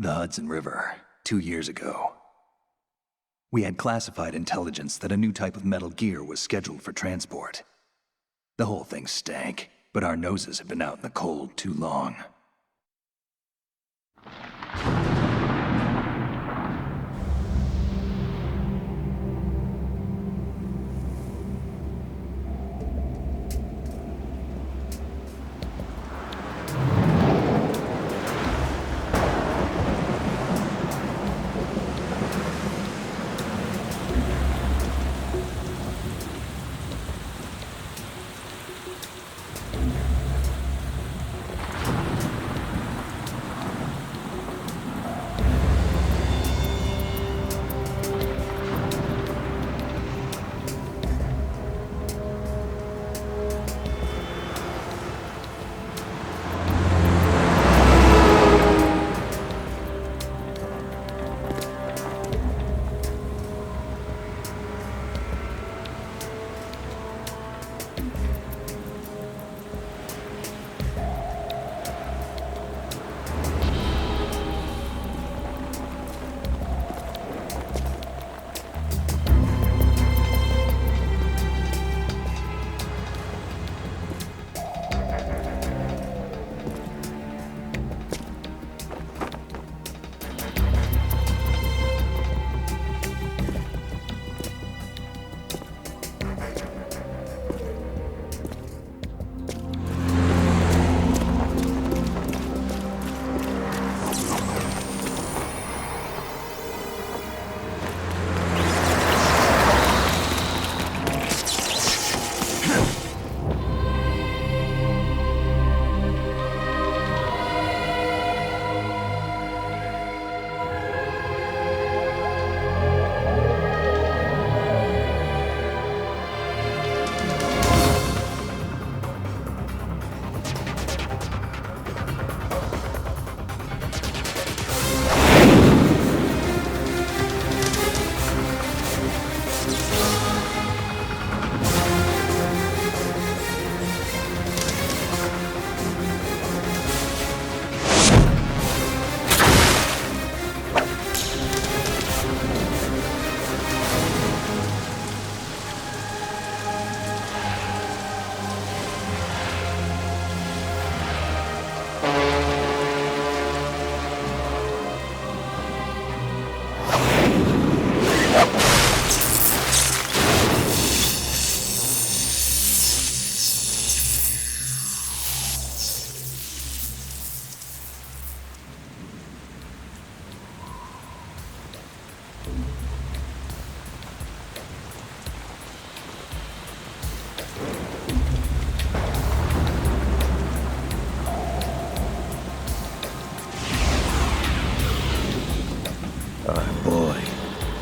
The Hudson River, 2 years ago. We had classified intelligence that a new type of metal gear was scheduled for transport. The whole thing stank, but our noses had been out in the cold too long.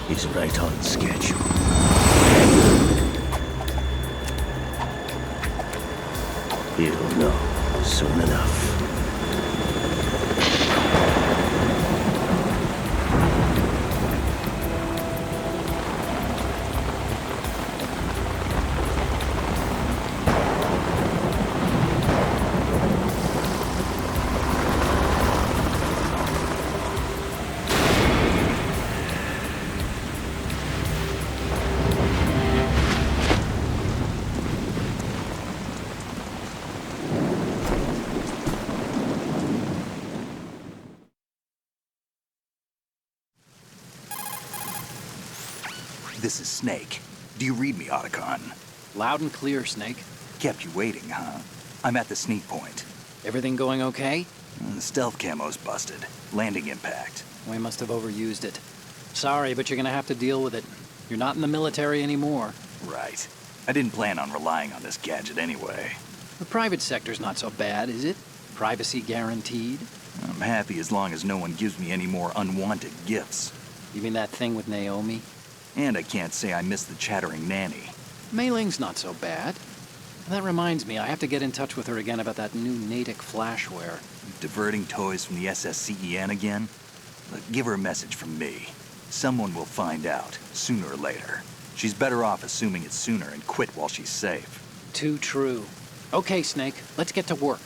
Is right on schedule. He'll know soon enough. This is Snake. Do you read me, Otacon? Loud and clear, Snake. Kept you waiting, huh? I'm at the sneak point. Everything going okay? The stealth camo's busted. Landing impact. We must have overused it. Sorry, but you're gonna have to deal with it. You're not in the military anymore. Right. I didn't plan on relying on this gadget anyway. The private sector's not so bad, is it? Privacy guaranteed? I'm happy as long as no one gives me any more unwanted gifts. You mean that thing with Naomi? And I can't say I miss the chattering nanny. Mei Ling's not so bad. That reminds me, I have to get in touch with her again about that new Natick flashware. Diverting toys from the SSCEN again? Look, give her a message from me. Someone will find out, sooner or later. She's better off assuming it's sooner and quit while she's safe. Too true. Okay, Snake, let's get to work.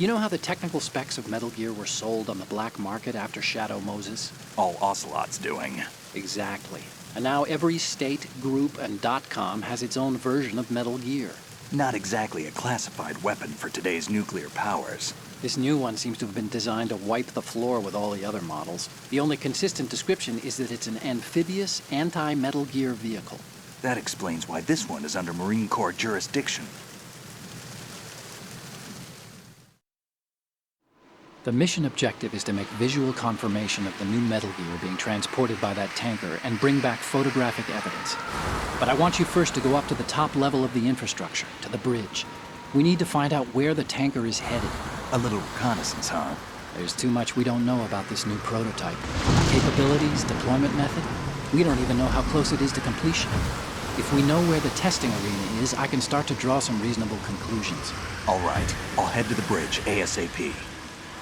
You know how the technical specs of Metal Gear were sold on the black market after Shadow Moses? All Ocelot's doing. Exactly. And now every state, group, and .com has its own version of Metal Gear. Not exactly a classified weapon for today's nuclear powers. This new one seems to have been designed to wipe the floor with all the other models. The only consistent description is that it's an amphibious, anti-Metal Gear vehicle. That explains why this one is under Marine Corps jurisdiction. The mission objective is to make visual confirmation of the new Metal Gear being transported by that tanker and bring back photographic evidence. But I want you first to go up to the top level of the infrastructure, to the bridge. We need to find out where the tanker is headed. A little reconnaissance, huh? There's too much we don't know about this new prototype. Capabilities, deployment method. We don't even know how close it is to completion. If we know where the testing arena is, I can start to draw some reasonable conclusions. All right, I'll head to the bridge ASAP.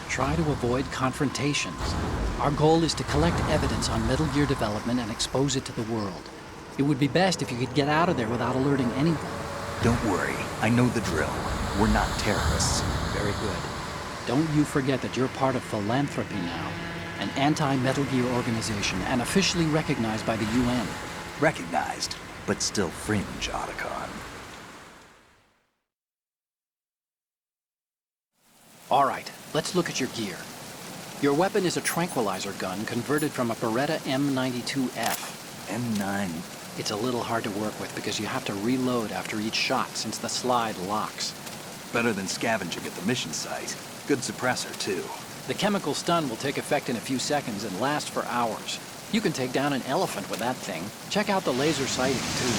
Try to avoid confrontations. Our goal is to collect evidence on Metal Gear development and expose it to the world. It would be best if you could get out of there without alerting anyone. Don't worry, I know the drill. We're not terrorists. Very good. Don't you forget that you're part of Philanthropy now, an anti-Metal Gear organization and officially recognized by the UN. Recognized, but still fringe, Otacon. All right, let's look at your gear. Your weapon is a tranquilizer gun converted from a Beretta M92F. M9. It's a little hard to work with because you have to reload after each shot since the slide locks. Better than scavenging at the mission site. Good suppressor, too. The chemical stun will take effect in a few seconds and last for hours. You can take down an elephant with that thing. Check out the laser sighting, too.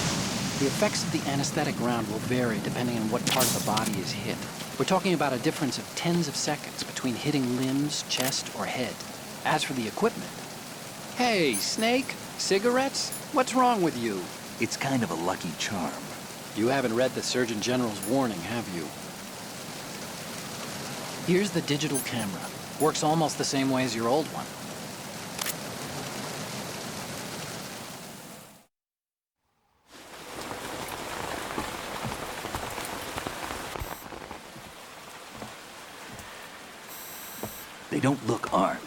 The effects of the anesthetic round will vary depending on what part of the body is hit. We're talking about a difference of tens of seconds between hitting limbs, chest, or head. As for the equipment... Hey, Snake? Cigarettes? What's wrong with you? It's kind of a lucky charm. You haven't read the Surgeon General's warning, have you? Here's the digital camera. Works almost the same way as your old one. They don't look armed.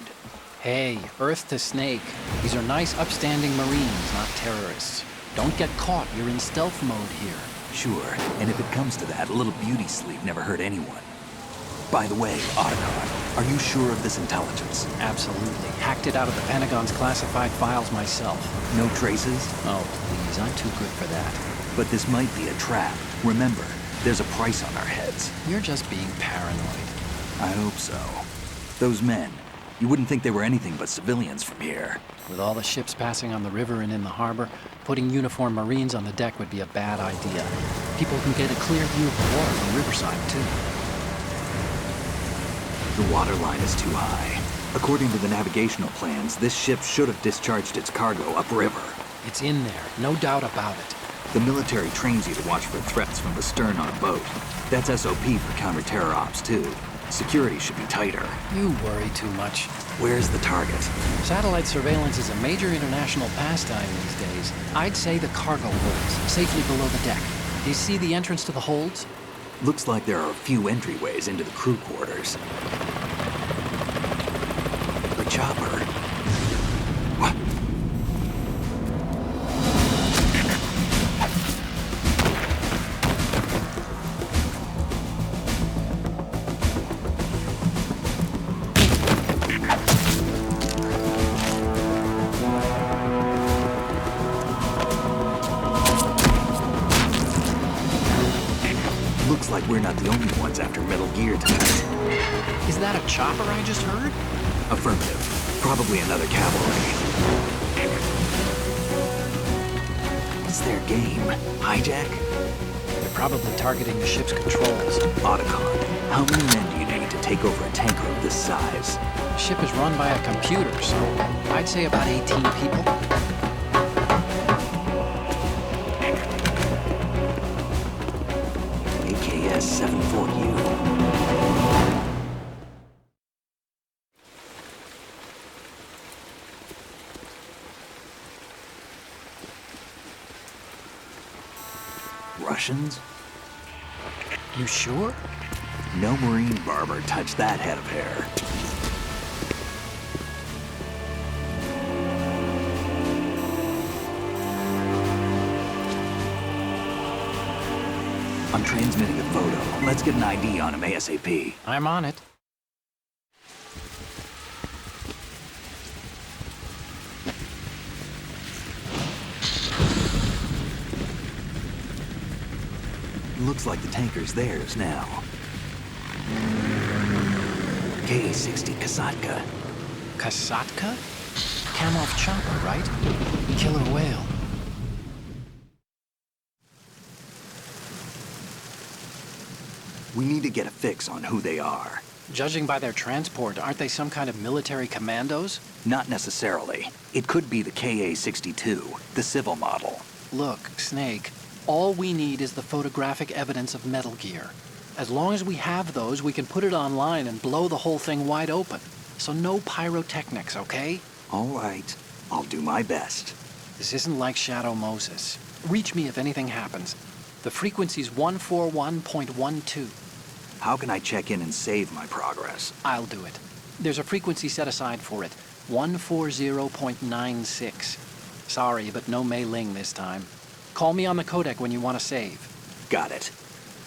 Hey, Earth to Snake. These are nice, upstanding Marines, not terrorists. Don't get caught. You're in stealth mode here. Sure, and if it comes to that, a little beauty sleep never hurt anyone. By the way, Otacon, are you sure of this intelligence? Absolutely. Hacked it out of the Pentagon's classified files myself. No traces? Oh, please. I'm too good for that. But this might be a trap. Remember, there's a price on our heads. You're just being paranoid. I hope so. Those men, you wouldn't think they were anything but civilians from here. With all the ships passing on the river and in the harbor, putting uniformed Marines on the deck would be a bad idea. People can get a clear view of the water from Riverside, too. The water line is too high. According to the navigational plans, this ship should have discharged its cargo upriver. It's in there, no doubt about it. The military trains you to watch for threats from the stern on a boat. That's SOP for counter-terror ops, too. Security should be tighter. You worry too much. Where's the target? Satellite surveillance is a major international pastime these days. I'd say the cargo holds, safely below the deck. Do you see the entrance to the holds? Looks like there are a few entryways into the crew quarters. The chopper. What? Looks like we're not the only ones after Metal Gear tonight. Is that a chopper I just heard? Affirmative. Probably another cavalry. What's their game? Hijack? They're probably targeting the ship's controls. Otacon, how many men do you need to take over a tanker of this size? The ship is run by a computer, so I'd say about 18 people. AKS 74U. Russians? You sure? No marine barber touched that head of hair. I'm transmitting a photo. Let's get an ID on him ASAP. I'm on it. Looks like the tanker's theirs now. K-60 Kasatka. Kasatka? Kamov chopper, right? Killer whale. We need to get a fix on who they are. Judging by their transport, aren't they some kind of military commandos? Not necessarily. It could be the KA-62, the civil model. Look, Snake, all we need is the photographic evidence of Metal Gear. As long as we have those, we can put it online and blow the whole thing wide open. So no pyrotechnics, okay? All right. I'll do my best. This isn't like Shadow Moses. Reach me if anything happens. The frequency's 141.12. How can I check in and save my progress? I'll do it. There's a frequency set aside for it. 140.96. Sorry, but no Mei Ling this time. Call me on the codec when you want to save. Got it.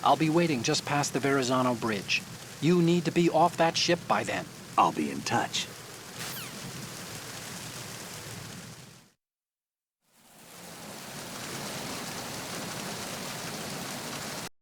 I'll be waiting just past the Verrazano Bridge. You need to be off that ship by then. I'll be in touch.